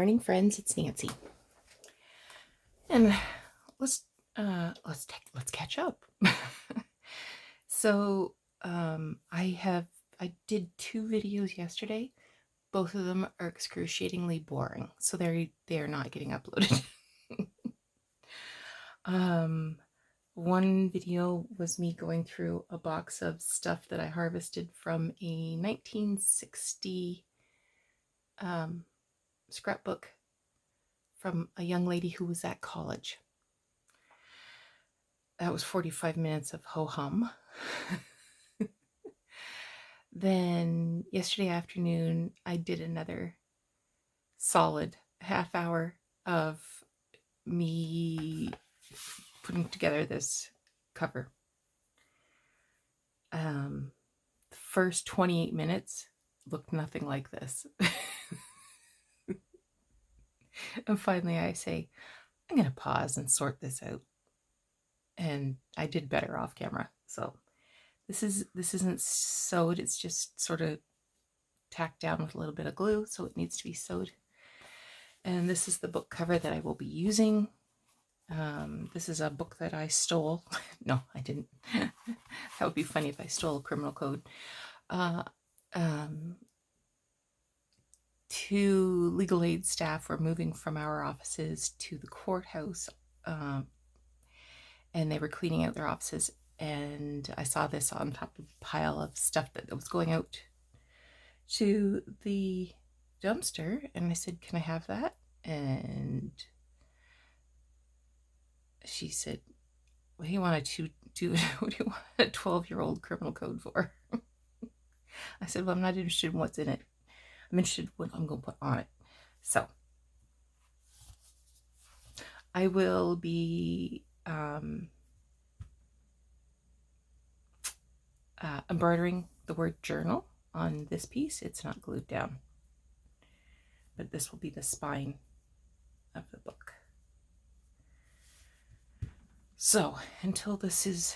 morning, friends. It's Nancy, and let's catch up. So I did 2 videos yesterday. Both of them are excruciatingly boring, so they're not getting uploaded. One video was me going through a box of stuff that I harvested from a 1960 scrapbook from a young lady who was at college. That was 45 minutes of ho-hum. Then yesterday afternoon, I did another solid half hour of me putting together this cover. The first 28 minutes looked nothing like this. And finally I say, I'm going to pause and sort this out. And I did better off camera. So this isn't sewed, it's just sort of tacked down with a little bit of glue, so it needs to be sewed. And this is the book cover that I will be using. This is a book that I stole. No, I didn't. That would be funny if I stole a criminal code. 2 legal aid staff were moving from our offices to the courthouse, and they were cleaning out their offices, and I saw this on top of a pile of stuff that was going out to the dumpster, and I said, can I have that? And she said, what do you want what do you want a 12-year-old criminal code for? I said, well, I'm not interested in what's in it. I'm interested in what I'm going to put on it. So I will be embroidering the word journal on this piece. It's not glued down, but this will be the spine of the book. So until this is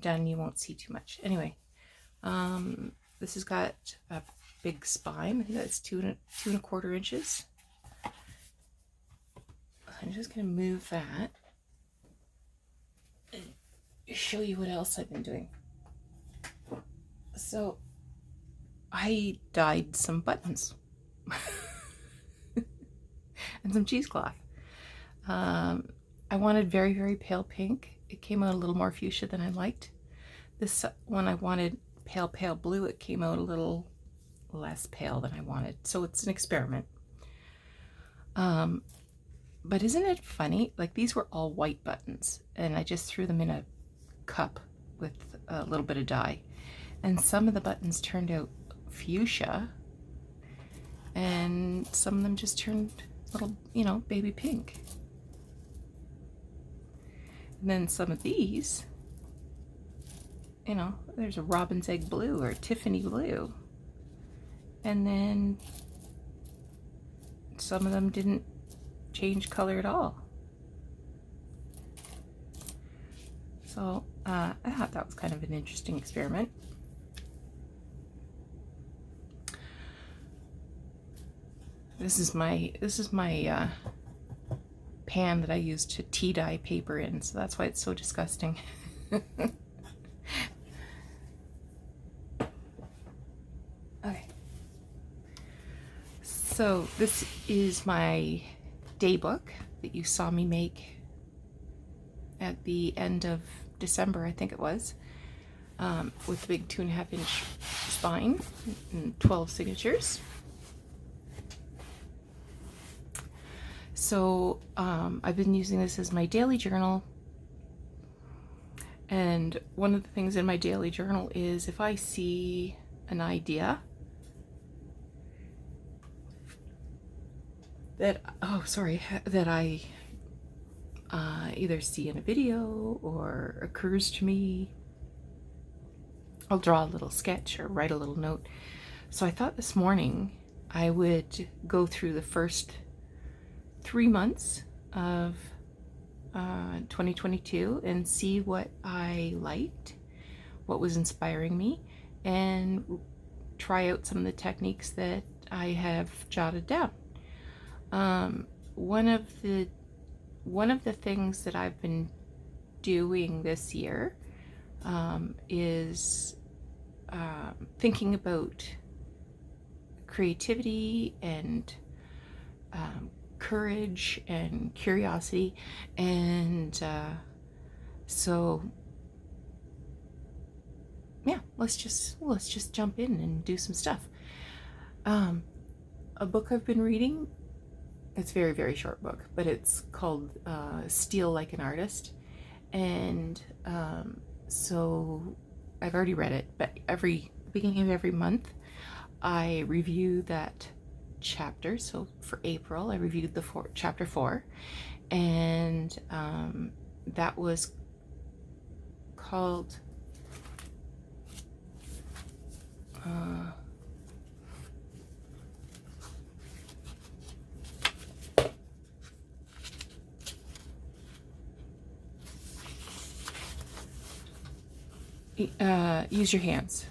done, you won't see too much. Anyway, this has got a big spine. I think that's 2.25 inches. I'm just going to move that and show you what else I've been doing. So I dyed some buttons and some cheesecloth. I wanted very, very pale pink. It came out a little more fuchsia than I liked. This one I wanted pale, pale blue. It came out a little less pale than I wanted. So it's an experiment. But isn't it funny? Like, these were all white buttons, and I just threw them in a cup with a little bit of dye. And some of the buttons turned out fuchsia, and some of them just turned little, baby pink. And then some of these, there's a robin's egg blue or Tiffany blue. And then some of them didn't change color at all. So I thought that was kind of an interesting experiment. This is my pan that I use to tea dye paper in, so that's why it's so disgusting. Okay. So this is my day book that you saw me make at the end of December, I think it was, with the big 2.5 inch spine and 12 signatures. So I've been using this as my daily journal, and one of the things in my daily journal is if I see an idea that I either see in a video or occurs to me, I'll draw a little sketch or write a little note. So I thought this morning I would go through the first 3 months of 2022 and see what I liked, what was inspiring me, and try out some of the techniques that I have jotted down. One of the things that I've been doing this year is thinking about creativity and courage and curiosity, and so yeah, let's just jump in and do some stuff. A book I've been reading, it's a very, very short book, but it's called Steal Like an Artist, and so I've already read it, but every beginning of every month I review that chapter. So for April I reviewed the chapter 4, and that was called Use Your Hands.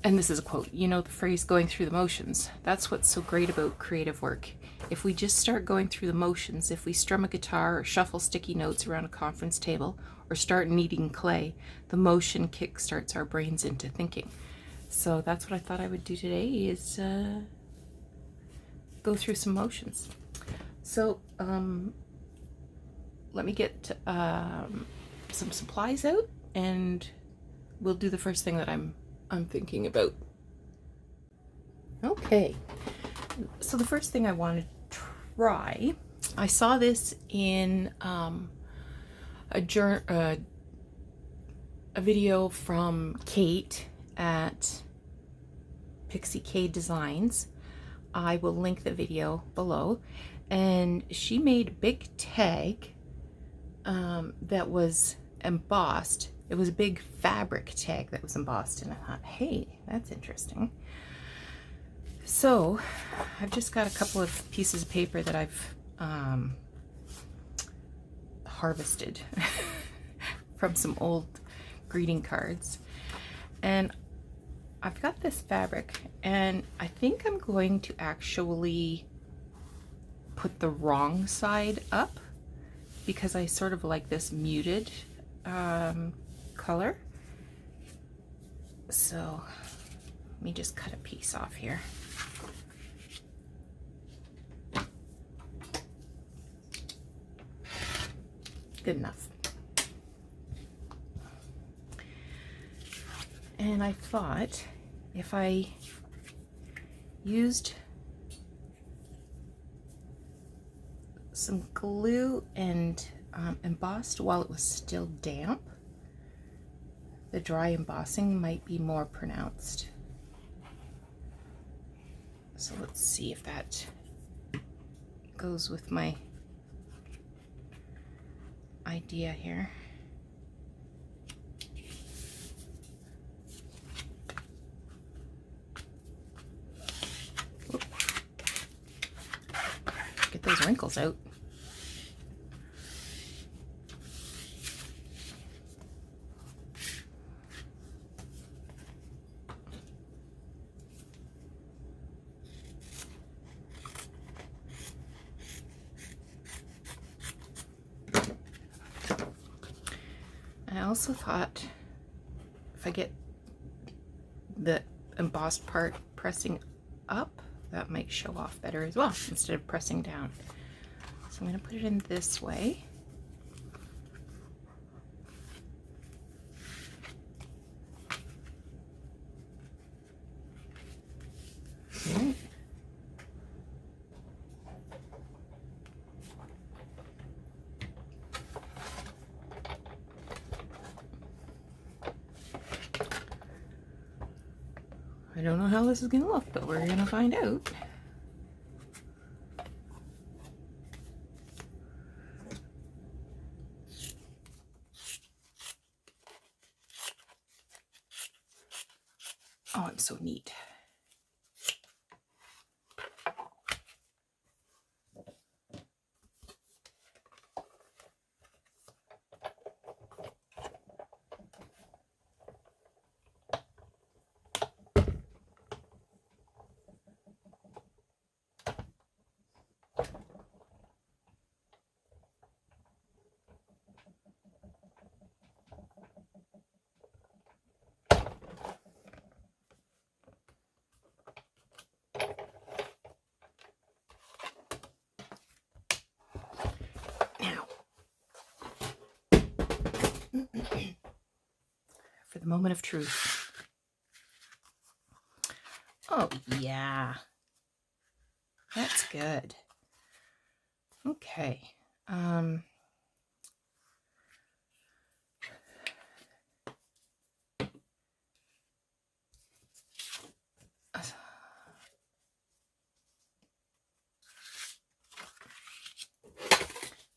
And this is a quote. You know the phrase going through the motions. That's what's so great about creative work. If we just start going through the motions, if we strum a guitar or shuffle sticky notes around a conference table or start kneading clay, the motion kick-starts our brains into thinking. So that's what I thought I would do today, is go through some motions. So let me get some supplies out, and we'll do the first thing that I'm thinking about. Okay, so the first thing I want to try, I saw this in a video from Kate at Pixie K Designs. I will link the video below, and she made a big tag that was embossed. It was a big fabric tag that was embossed, and I thought, hey, that's interesting. So I've just got a couple of pieces of paper that I've harvested from some old greeting cards, and I've got this fabric, and I think I'm going to actually put the wrong side up because I sort of like this muted color. So let me just cut a piece off here. Good enough. And I thought if I used some glue and embossed while it was still damp, the dry embossing might be more pronounced. So let's see if that goes with my idea here. Oop. Get those wrinkles out. I also thought if I get the embossed part pressing up, that might show off better as well instead of pressing down. So I'm going to put it in this way. Okay. I don't know how this is going to look, but we're going to find out. Oh, it's so neat. the moment of truth. Oh, yeah. That's good. Okay.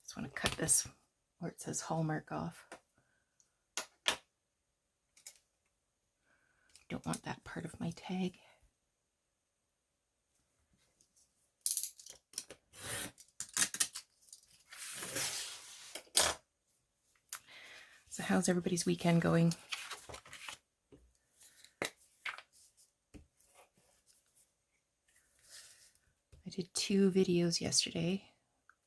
Just want to cut this where it says Hallmark off. Don't want that part of my tag. So how's everybody's weekend going? I did 2 videos yesterday,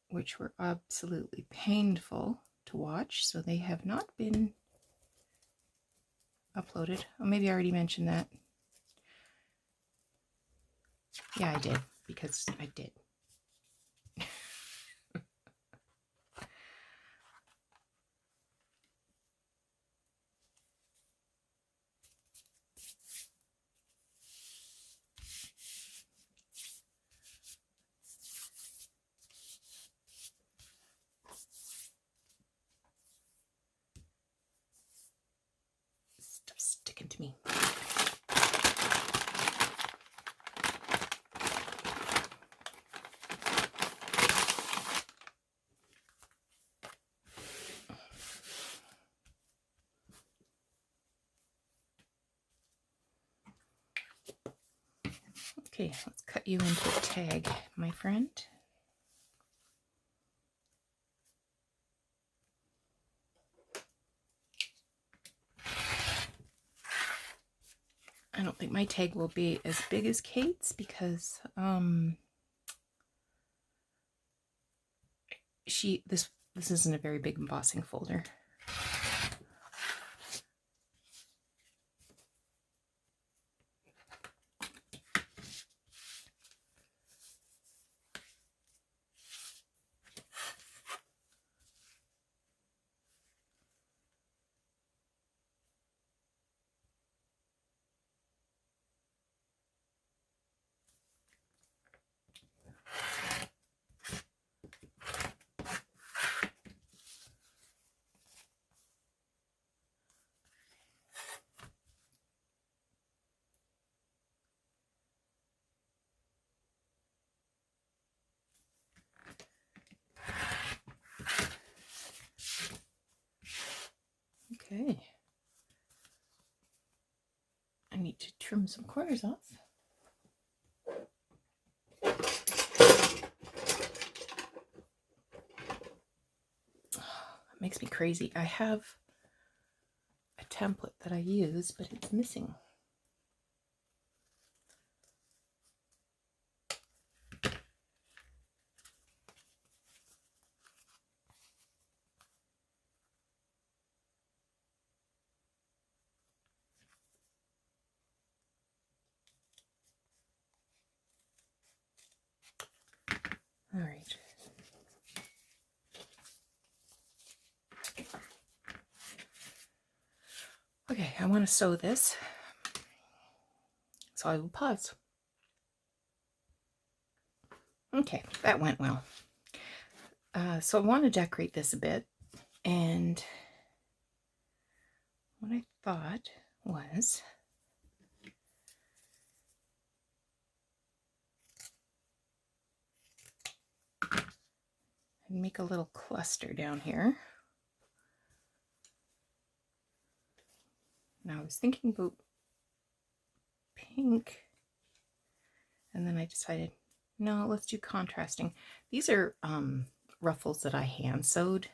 which were absolutely painful to watch, so they have not been uploaded. Oh, maybe I already mentioned that. Yeah, I did, because I did. Stuff's sticking to me. Okay, let's cut you into a tag, my friend. I don't think my tag will be as big as Kate's because this isn't a very big embossing folder. Okay. I need to trim some corners off. It makes me crazy. I have a template that I use, but it's missing. All right. Okay, I want to sew this, so I will pause. Okay, that went well. So I want to decorate this a bit, and what I thought was I'd make a little cluster down here. Now I was thinking about pink, and then I decided, no, let's do contrasting. These are ruffles that I hand sewed.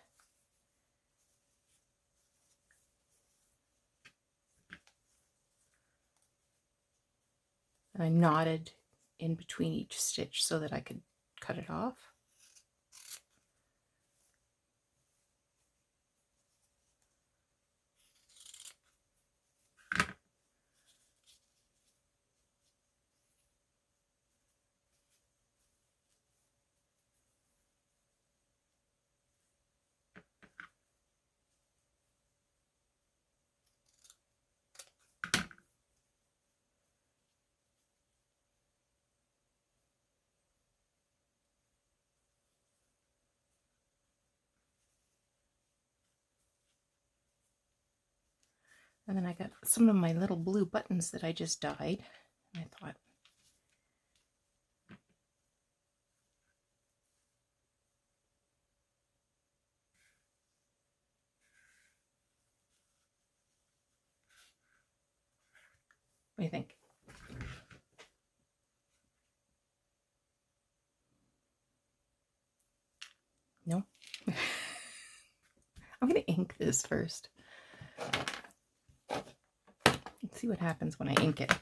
And I knotted in between each stitch so that I could cut it off. And then I got some of my little blue buttons that I just dyed. And I thought, what do you think? No? I'm going to ink this first. Let's see what happens when I ink it.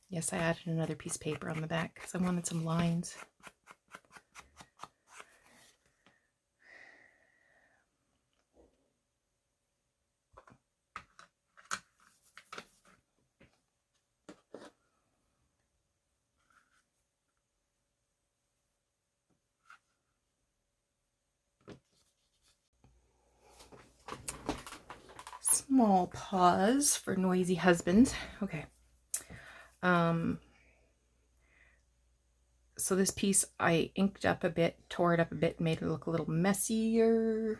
Yes, I added another piece of paper on the back because I wanted some lines. Small pause for noisy husbands. Okay. So this piece I inked up a bit, tore it up a bit, made it look a little messier.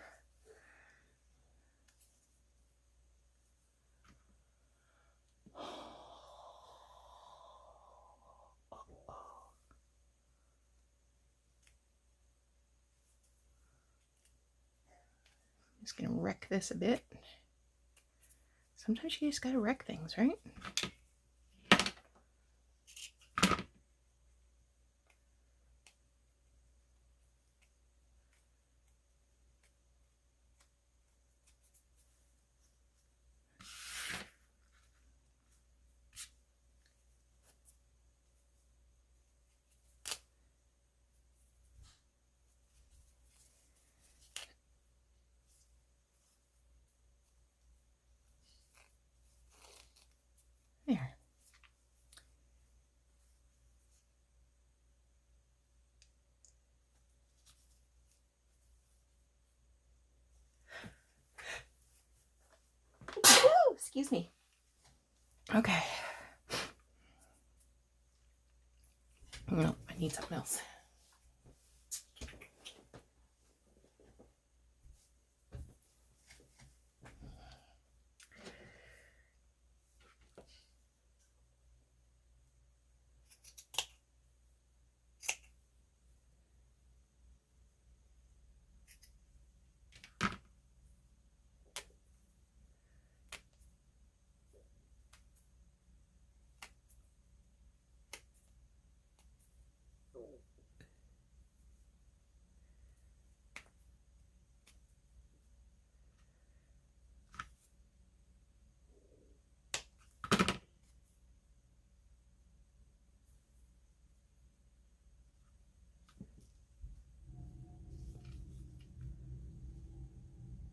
Just gonna wreck this a bit. Sometimes you just gotta wreck things, right? There. Ooh, excuse me. Okay. No, I need something else.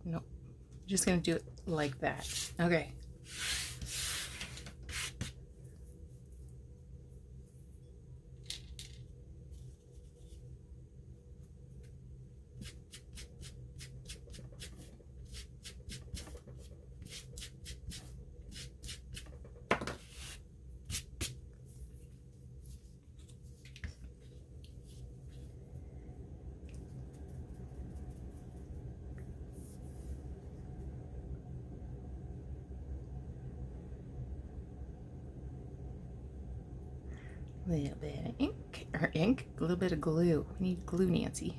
Nope. I'm just gonna do it like that. Okay. A little bit of ink, a little bit of glue. We need glue, Nancy.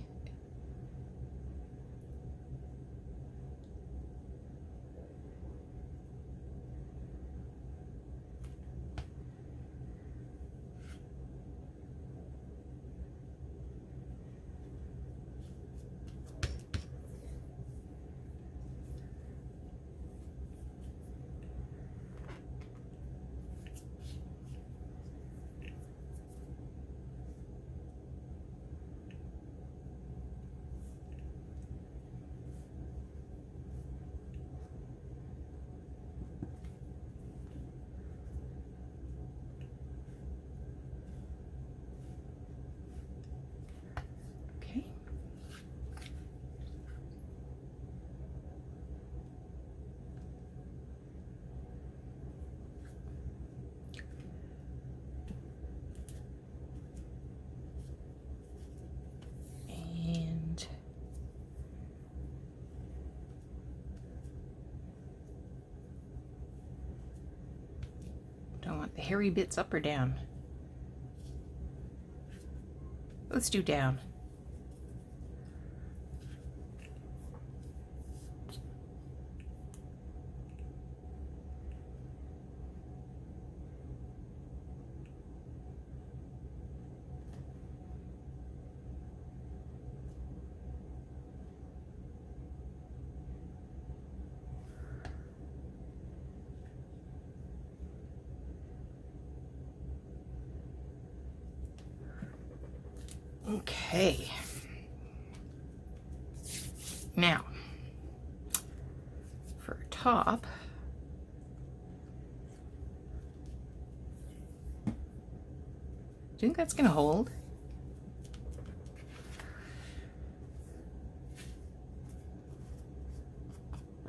The hairy bits up or down? Let's do down. Okay. Now, for top, do you think that's going to hold?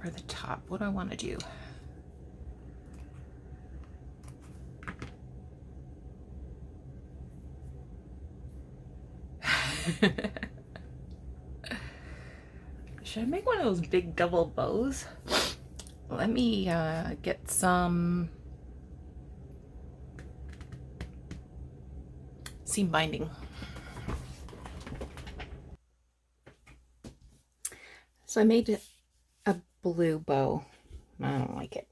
For the top, what do I want to do? Should I make one of those big double bows? Let me get some seam binding. So I made a blue bow. I don't like it.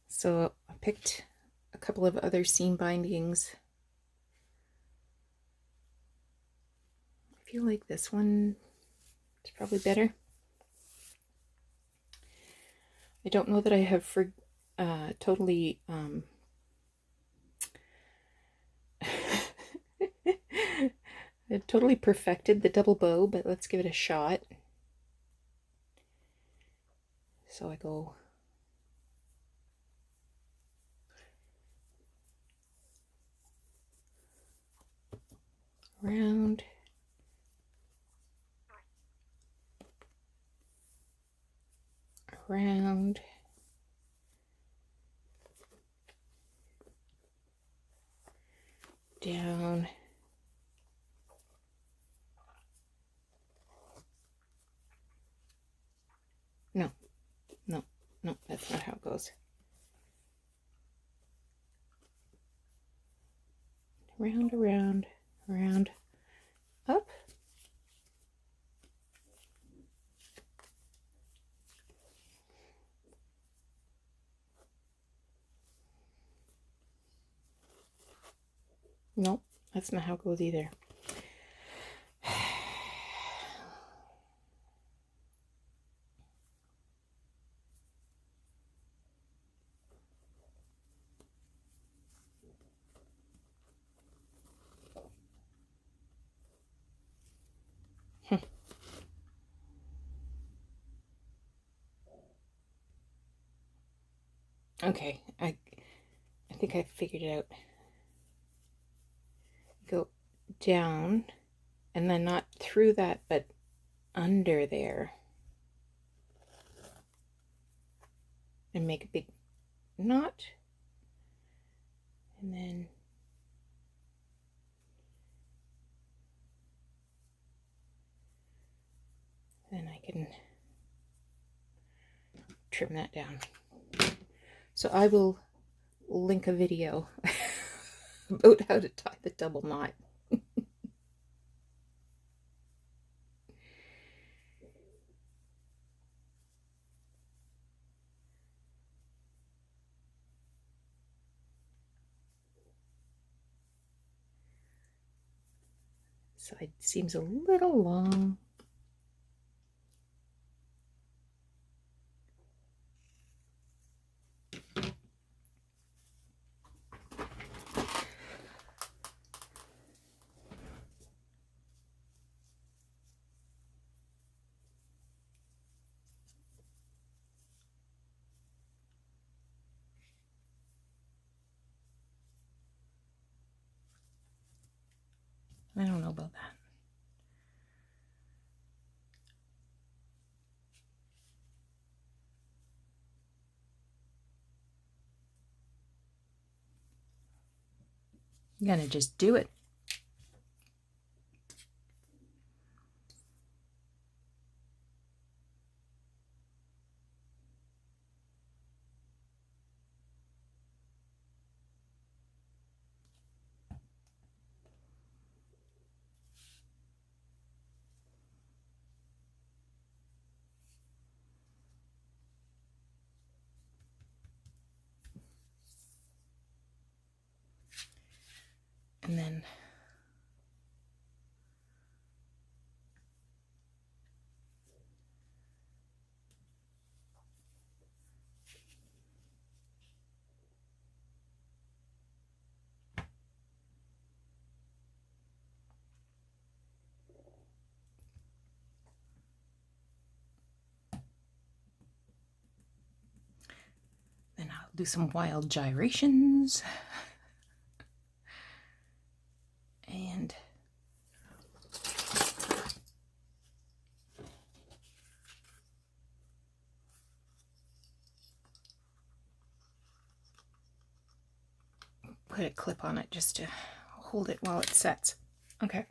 So I picked a couple of other seam bindings. I feel like this one is probably better. I don't know that I have totally I totally perfected the double bow, but let's give it a shot. So I go around, around, down, no, no, no, that's not how it goes. Round, around, around, up. Nope, that's not how it goes either. Okay, I think I figured it out. Go down, and then not through that, but under there. And make a big knot. And then I can trim that down. So I will link a video about how to tie the double knot. Side seems a little long. I don't know about that. I'm gonna just do it. and then I'll do some wild gyrations. And put a clip on it just to hold it while it sets. Okay,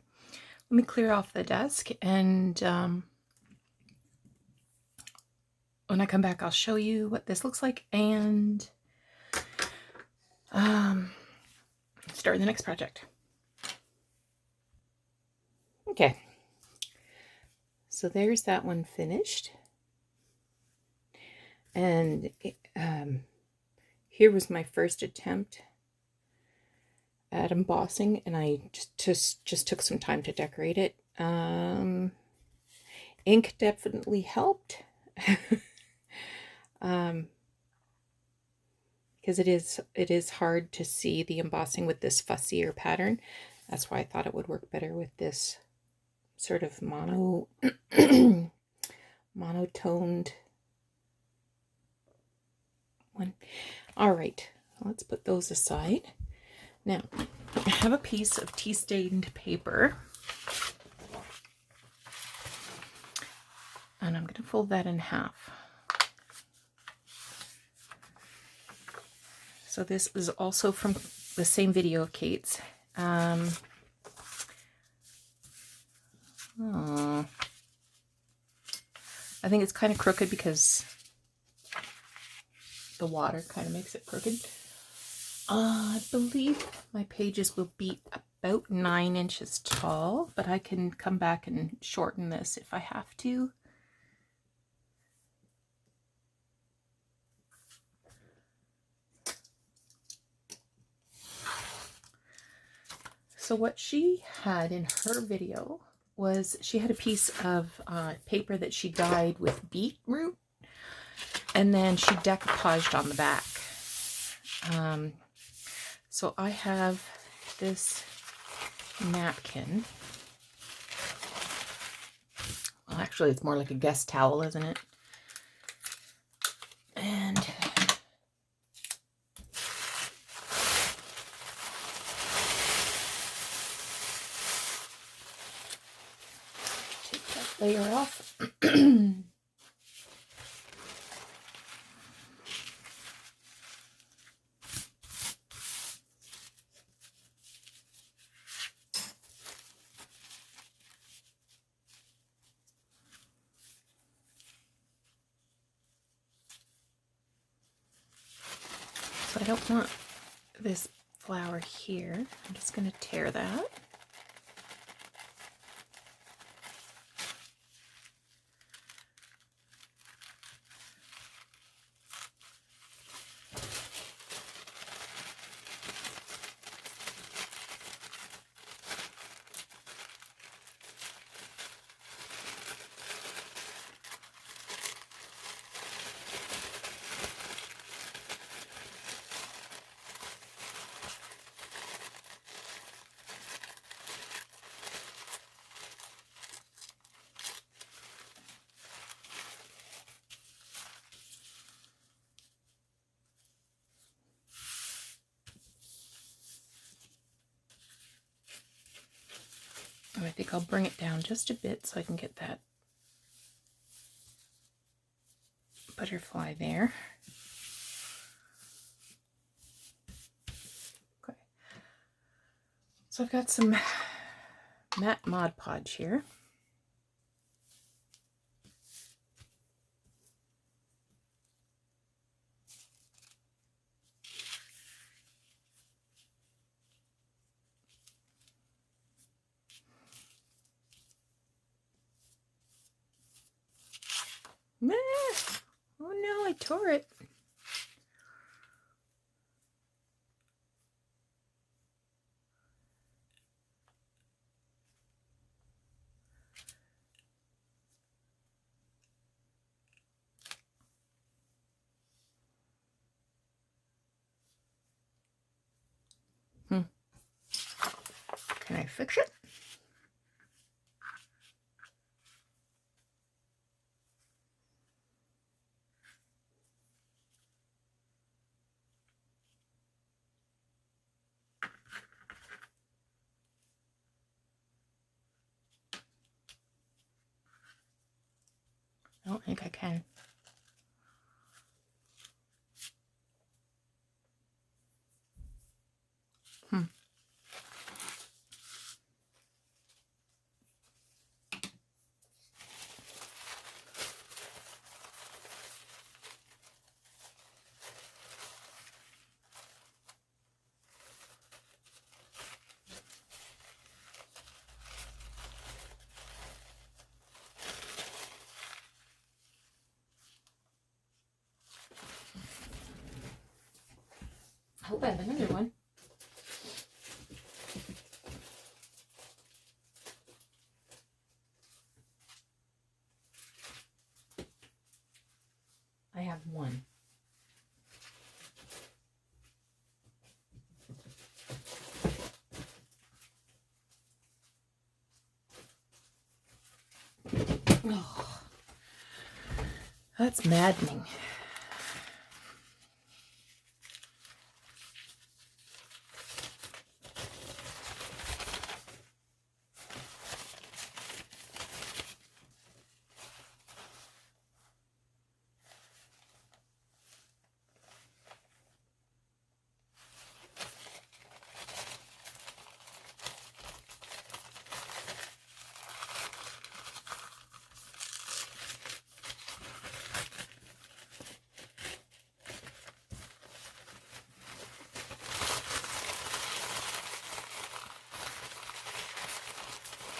let me clear off the desk, and when I come back, I'll show you what this looks like and start the next project. Okay, so there's that one finished. And here was my first attempt at embossing, and I just took some time to decorate it. Ink definitely helped. Because it is hard to see the embossing with this fussier pattern. That's why I thought it would work better with this sort of monotoned one. All right, let's put those aside. Now, I have a piece of tea-stained paper, and I'm going to fold that in half. So this is also from the same video of Kate's. Oh, I think it's kind of crooked because the water kind of makes it crooked. I believe my pages will be about 9 inches tall, but I can come back and shorten this if I have to. So what she had in her video was she had a piece of paper that she dyed with beetroot, and then she decoupaged on the back. So I have this napkin. Well, actually, it's more like a guest towel, isn't it? And take that layer off. So I don't want this flower here. I'm just going to tear that. And I think I'll bring it down just a bit so I can get that butterfly there. Okay. So I've got some matte Mod Podge here. Oh no, I tore it. Fiction. I don't think I can. I hope I have another one. I have one. Oh, that's maddening.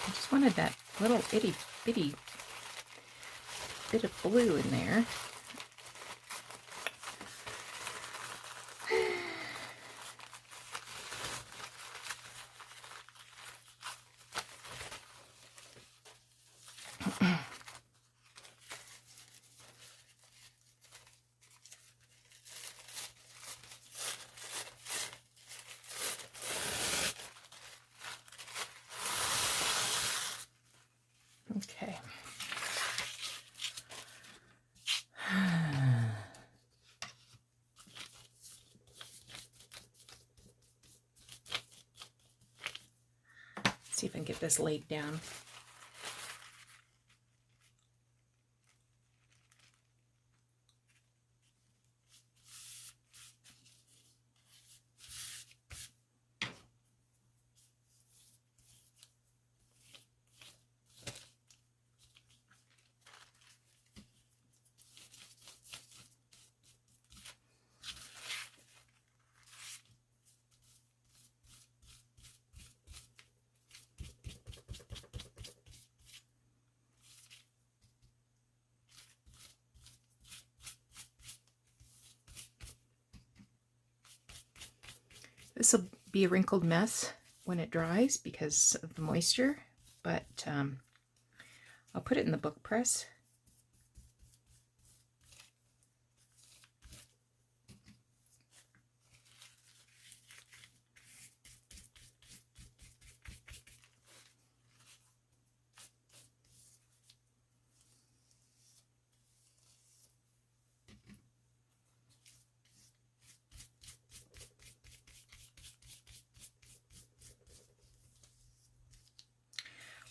I just wanted that little itty bitty bit of blue in there. Okay. See if I can get this laid down. This will be a wrinkled mess when it dries because of the moisture, but I'll put it in the book press.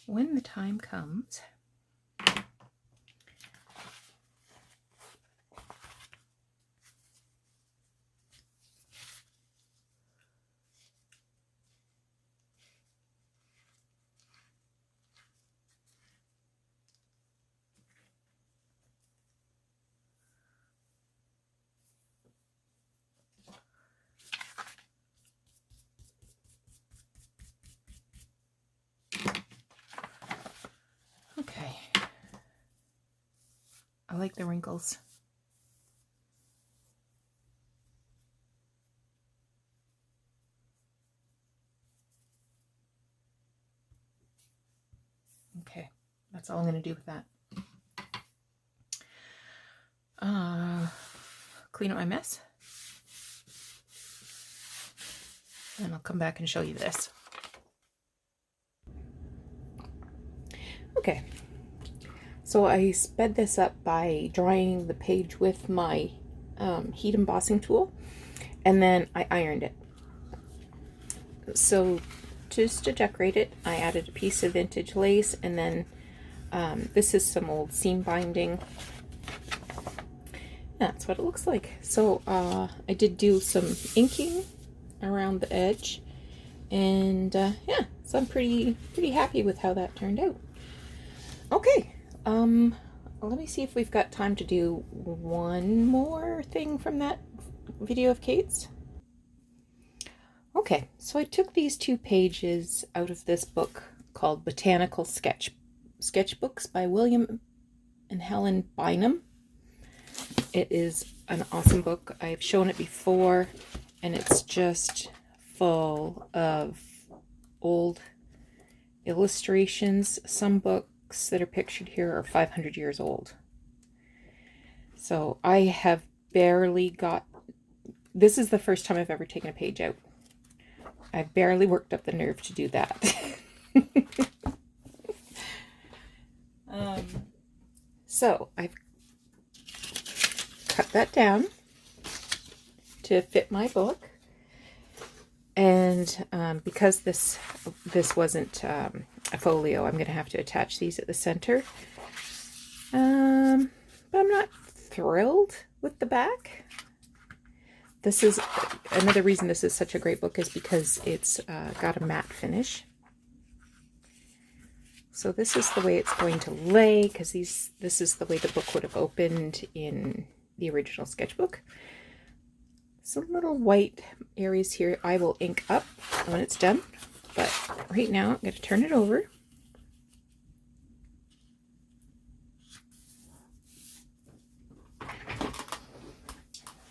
When the time comes, okay. I like the wrinkles. Okay, that's all I'm going to do with that. Clean up my mess. And I'll come back and show you this. Okay, so I sped this up by drawing the page with my heat embossing tool, and then I ironed it. So just to decorate it, I added a piece of vintage lace, and then this is some old seam binding. That's what it looks like. So I did do some inking around the edge, and yeah, so I'm pretty happy with how that turned out. Okay, let me see if we've got time to do one more thing from that video of Kate's. Okay, so I took these 2 pages out of this book called Botanical Sketchbooks by William and Helen Bynum. It is an awesome book. I've shown it before, and it's just full of old illustrations. Some books that are pictured here are 500 years old. So I have barely got, this is the first time I've ever taken a page out. I barely worked up the nerve to do that. So I've cut that down to fit my book, and because this wasn't a folio, I'm going to have to attach these at the center. But I'm not thrilled with the back. This is another reason this is such a great book, is because it's got a matte finish. So this is the way it's going to lay, because this is the way the book would have opened in the original sketchbook. Some little white areas here I will ink up when it's done, but right now I'm going to turn it over.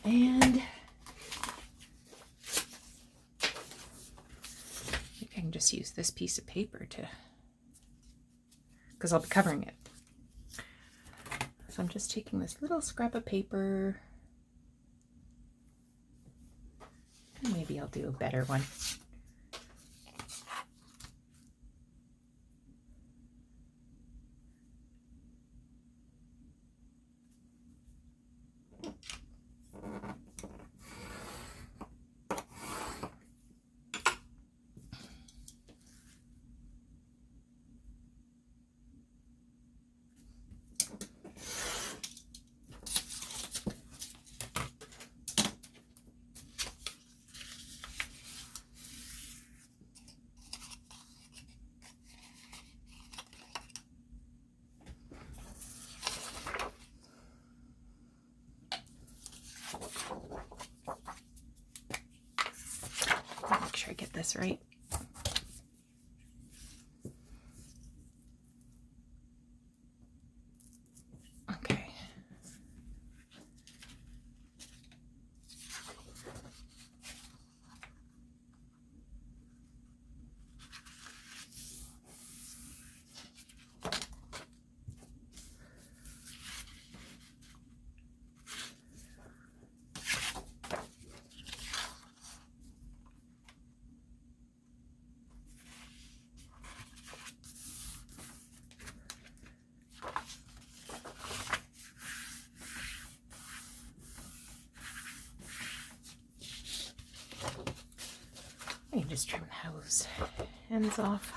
And I can just use this piece of paper because I'll be covering it. So I'm just taking this little scrap of paper, and maybe I'll do a better one. Make sure I get this right. Okay. I can just trim those ends off.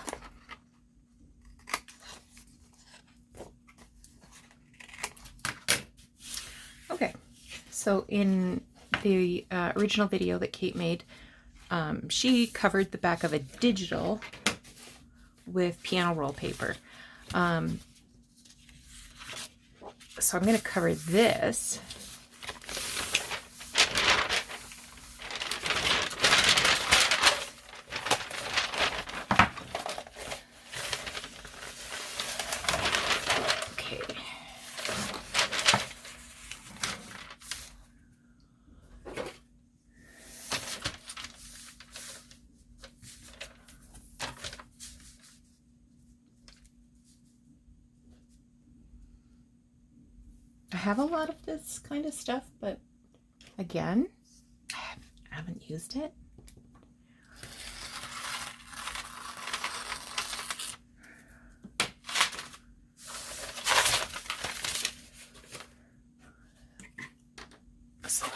Okay, so in the original video that Kate made, she covered the back of a digital with piano roll paper. So I'm going to cover this. I have a lot of this kind of stuff, but again, I haven't used it.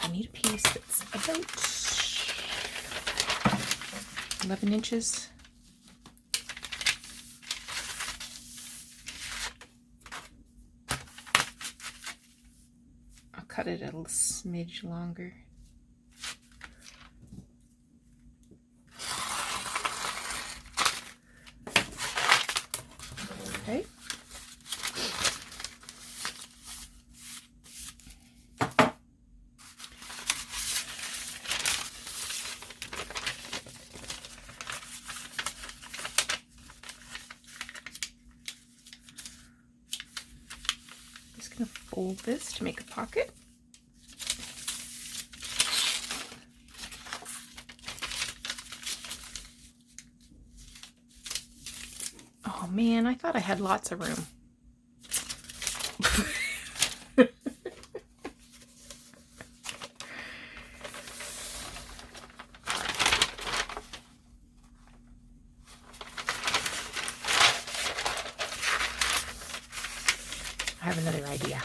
I need a piece that's about 11 inches. I'll cut it a little smidge longer. Okay. Just gonna fold this to make a pocket. Oh man, I thought I had lots of room. I have another idea.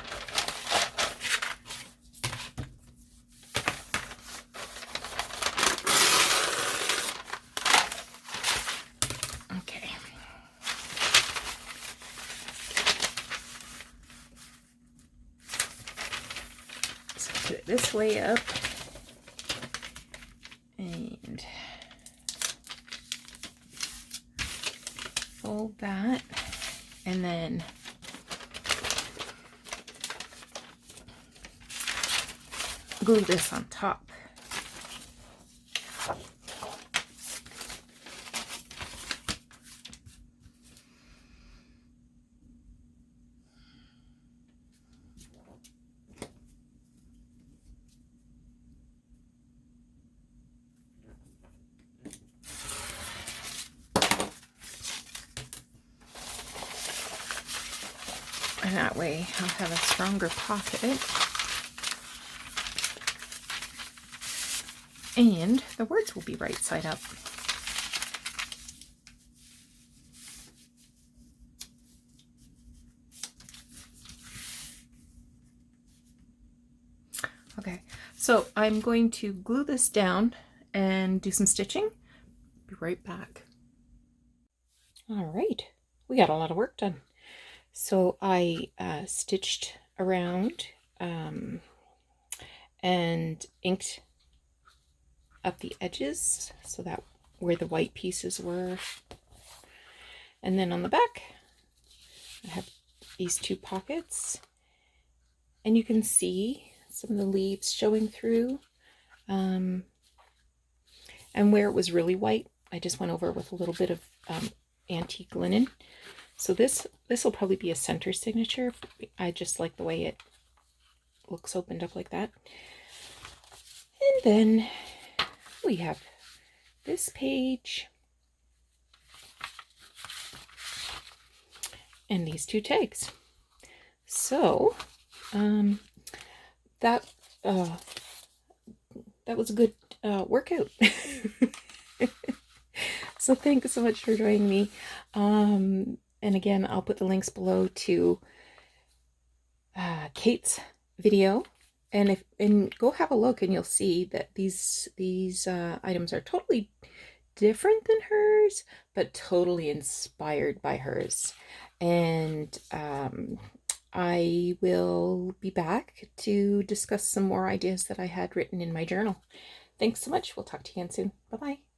Okay. So put it this way up and fold that, and then glue this on top. And that way I'll have a stronger pocket. And the words will be right side up. Okay, so I'm going to glue this down and do some stitching. Be right back. All right, we got a lot of work done. So I stitched around and inked up the edges so that where the white pieces were. And then on the back, I have these two pockets, and you can see some of the leaves showing through. And where it was really white, I just went over with a little bit of antique linen. So this will probably be a center signature. I just like the way it looks opened up like that. And then we have this page and these two tags. So that was a good workout. So thanks so much for joining me. And again, I'll put the links below to Kate's video, and go have a look, and you'll see that these items are totally different than hers, but totally inspired by hers. And I will be back to discuss some more ideas that I had written in my journal. Thanks so much. We'll talk to you again soon. Bye-bye.